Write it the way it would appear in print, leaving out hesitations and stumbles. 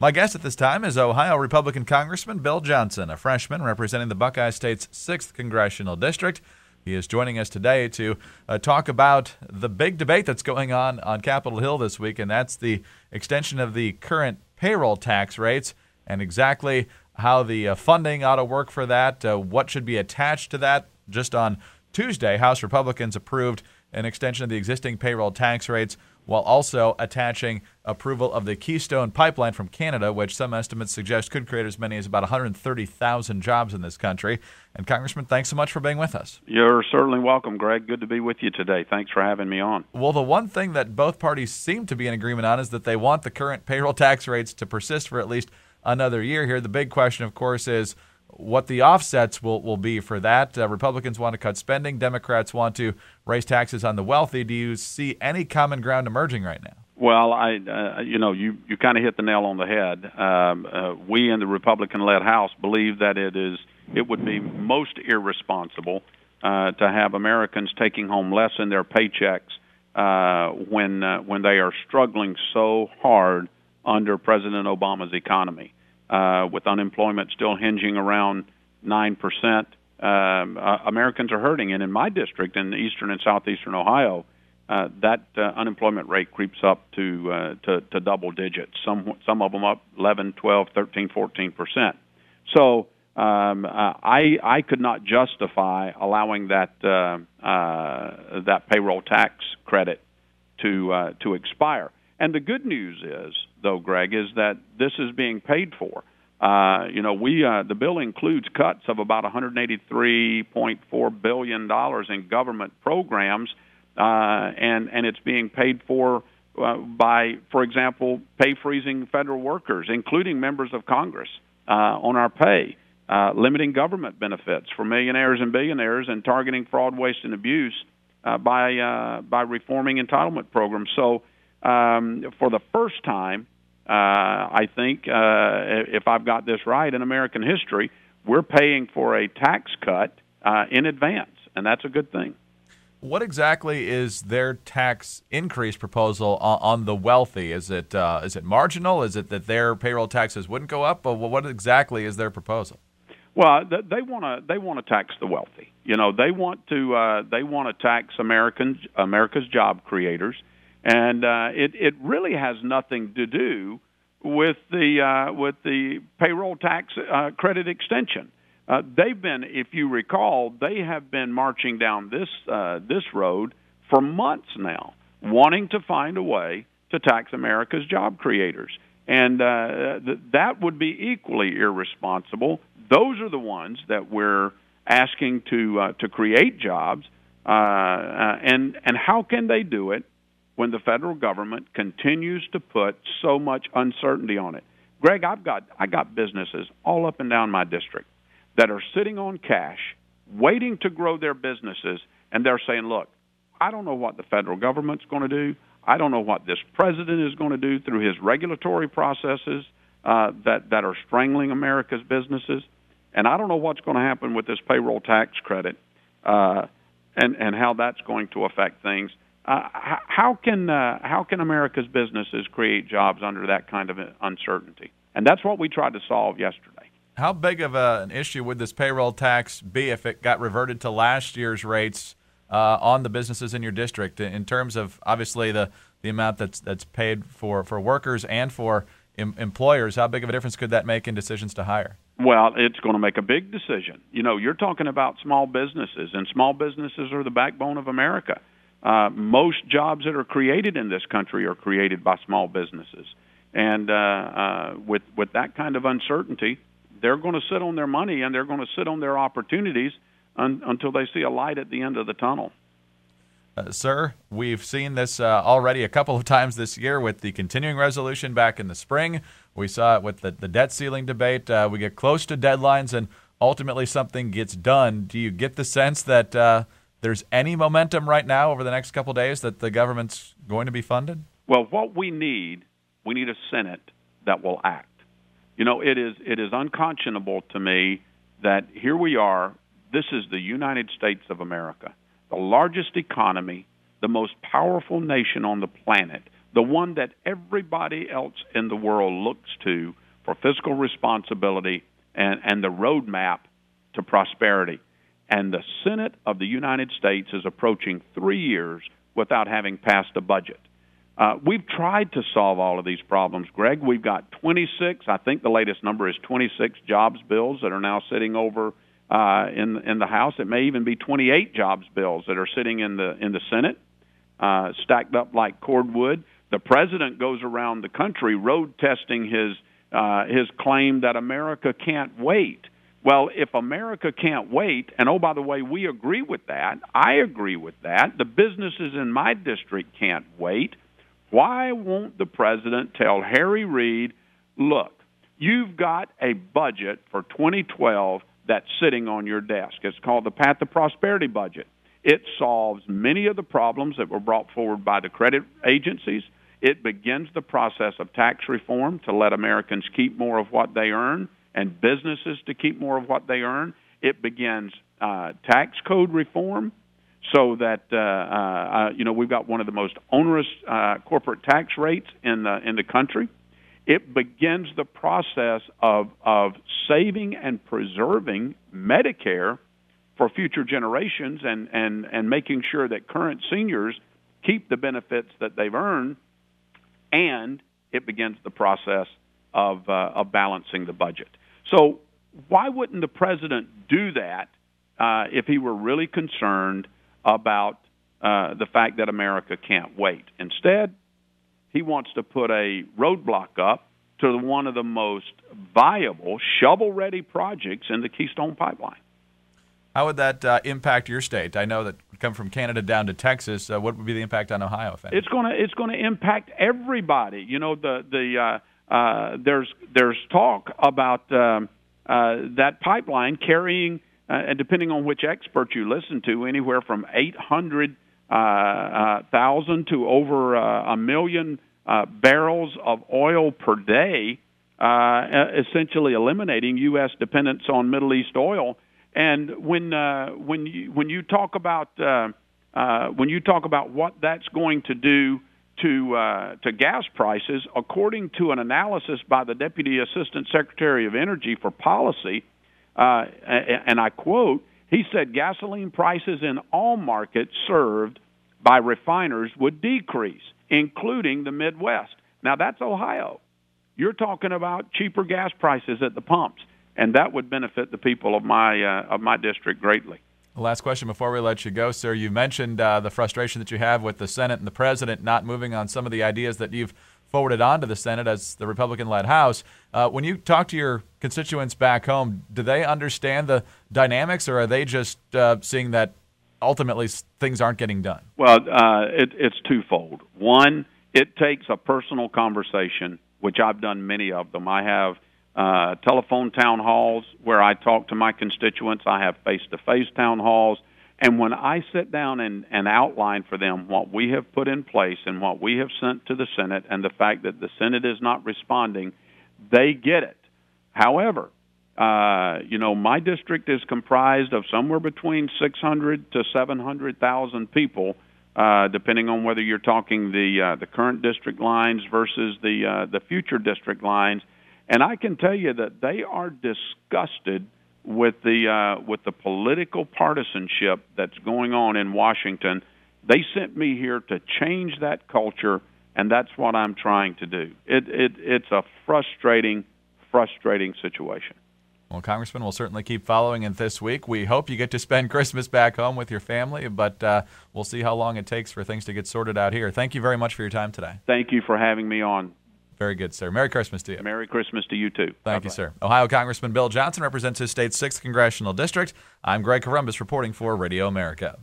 My guest at this time is Ohio Republican Congressman Bill Johnson, a freshman representing the Buckeye State's 6th Congressional District. He is joining us today to talk about the big debate that's going on Capitol Hill this week, and that's the extension of the current payroll tax rates and exactly how the funding ought to work for that, what should be attached to that. Just on Tuesday, House Republicans approved an extension of the existing payroll tax rates while also attaching approval of the Keystone Pipeline from Canada, which some estimates suggest could create as many as about 130,000 jobs in this country. And Congressman, thanks so much for being with us. You're certainly welcome, Greg. Good to be with you today. Thanks for having me on. Well, the one thing that both parties seem to be in agreement on is that they want the current payroll tax rates to persist for at least another year here. The big question, of course, is what the offsets will be for that. Republicans want to cut spending. Democrats want to raise taxes on the wealthy. Do you see any common ground emerging right now? Well, you kind of hit the nail on the head. We in the Republican-led House believe that it would be most irresponsible to have Americans taking home less in their paychecks when they are struggling so hard under President Obama's economy. With unemployment still hinging around 9%, Americans are hurting. And in my district, in eastern and southeastern Ohio, that unemployment rate creeps up to double digits. Some of them up 11, 12, 13, 14%. So I could not justify allowing that payroll tax credit to expire. And the good news is, though, Greg, is that this is being paid for. The bill includes cuts of about $183.4 billion in government programs, and it's being paid for by, for example, pay freezing federal workers, including members of Congress, on our pay, limiting government benefits for millionaires and billionaires, and targeting fraud, waste, and abuse by reforming entitlement programs. So for the first time, I think, if I've got this right, in American history, we're paying for a tax cut in advance, and that's a good thing. What exactly is their tax increase proposal on the wealthy? Is it marginal? Is it that their payroll taxes wouldn't go up? But what exactly is their proposal? Well, they want to tax the wealthy. They want to tax America's job creators. And it really has nothing to do with the payroll tax credit extension. They've been, if you recall, they have been marching down this road for months now, wanting to find a way to tax America's job creators, and that would be equally irresponsible. Those are the ones that we're asking to create jobs, and how can they do it when the federal government continues to put so much uncertainty on it? Greg, I got businesses all up and down my district that are sitting on cash, waiting to grow their businesses, and they're saying, look, I don't know what the federal government's going to do. I don't know what this president is going to do through his regulatory processes that are strangling America's businesses, and I don't know what's going to happen with this payroll tax credit and how that's going to affect things. How can America's businesses create jobs under that kind of uncertainty? And that's what we tried to solve yesterday. How big of an issue would this payroll tax be if it got reverted to last year's rates on the businesses in your district, in terms of obviously the amount that's paid for workers and for employers? How big of a difference could that make in decisions to hire? Well, it's going to make a big decision. You're talking about small businesses, and small businesses are the backbone of America. Most jobs that are created in this country are created by small businesses. And with that kind of uncertainty, they're going to sit on their money and they're going to sit on their opportunities until they see a light at the end of the tunnel. Sir, we've seen this already a couple of times this year with the continuing resolution back in the spring. We saw it with the debt ceiling debate. We get close to deadlines and ultimately something gets done. Do you get the sense that there's any momentum right now over the next couple of days that the government's going to be funded? Well, what we need a Senate that will act. It is unconscionable to me that here we are. This is the United States of America, the largest economy, the most powerful nation on the planet, the one that everybody else in the world looks to for fiscal responsibility and the roadmap to prosperity. And the Senate of the United States is approaching 3 years without having passed a budget. We've tried to solve all of these problems, Greg. We've got 26, I think the latest number is 26 jobs bills that are now sitting over in the House. It may even be 28 jobs bills that are sitting in the Senate, stacked up like cordwood. The president goes around the country road testing his claim that America can't wait. Well, if America can't wait, and oh, by the way, we agree with that, I agree with that, the businesses in my district can't wait, why won't the president tell Harry Reid, look, you've got a budget for 2012 that's sitting on your desk. It's called the Path to Prosperity budget. It solves many of the problems that were brought forward by the credit agencies. It begins the process of tax reform to let Americans keep more of what they earn and businesses to keep more of what they earn. It begins tax code reform so that we've got one of the most onerous corporate tax rates in the country. It begins the process of saving and preserving Medicare for future generations and making sure that current seniors keep the benefits that they've earned. And it begins the process of balancing the budget. So why wouldn't the president do that if he were really concerned about the fact that America can't wait? Instead, he wants to put a roadblock up to one of the most viable, shovel-ready projects in the Keystone Pipeline. How would that impact your state? I know that we come from Canada down to Texas. What would be the impact on Ohio, if any? It's going to impact everybody. You know, there's talk about that pipeline carrying, and depending on which expert you listen to, anywhere from 800,000 to over 1 million barrels of oil per day, essentially eliminating U.S. dependence on Middle East oil. And when you talk about what that's going to do to gas prices, according to an analysis by the Deputy Assistant Secretary of Energy for Policy, and I quote, he said gasoline prices in all markets served by refiners would decrease, including the Midwest. Now, that's Ohio. You're talking about cheaper gas prices at the pumps, and that would benefit the people of my district greatly. Last question before we let you go, sir. You mentioned the frustration that you have with the Senate and the president not moving on some of the ideas that you've forwarded on to the Senate as the Republican-led House. When you talk to your constituents back home, do they understand the dynamics, or are they just seeing that ultimately things aren't getting done? Well, it's twofold. One, it takes a personal conversation, which I've done many of them. I have telephone town halls where I talk to my constituents. I have face-to-face town halls. And when I sit down and outline for them what we have put in place and what we have sent to the Senate and the fact that the Senate is not responding, they get it. However, my district is comprised of somewhere between 600 to 700,000 people, depending on whether you're talking the current district lines versus the future district lines. And I can tell you that they are disgusted with the political partisanship that's going on in Washington. They sent me here to change that culture, and that's what I'm trying to do. It's a frustrating situation. Well, Congressman, we'll certainly keep following it this week. We hope you get to spend Christmas back home with your family, but we'll see how long it takes for things to get sorted out here. Thank you very much for your time today. Thank you for having me on. Very good, sir. Merry Christmas to you. Merry Christmas to you, too. Thank you, sir. Ohio Congressman Bill Johnson represents his state's 6th Congressional District. I'm Greg Corombos reporting for Radio America.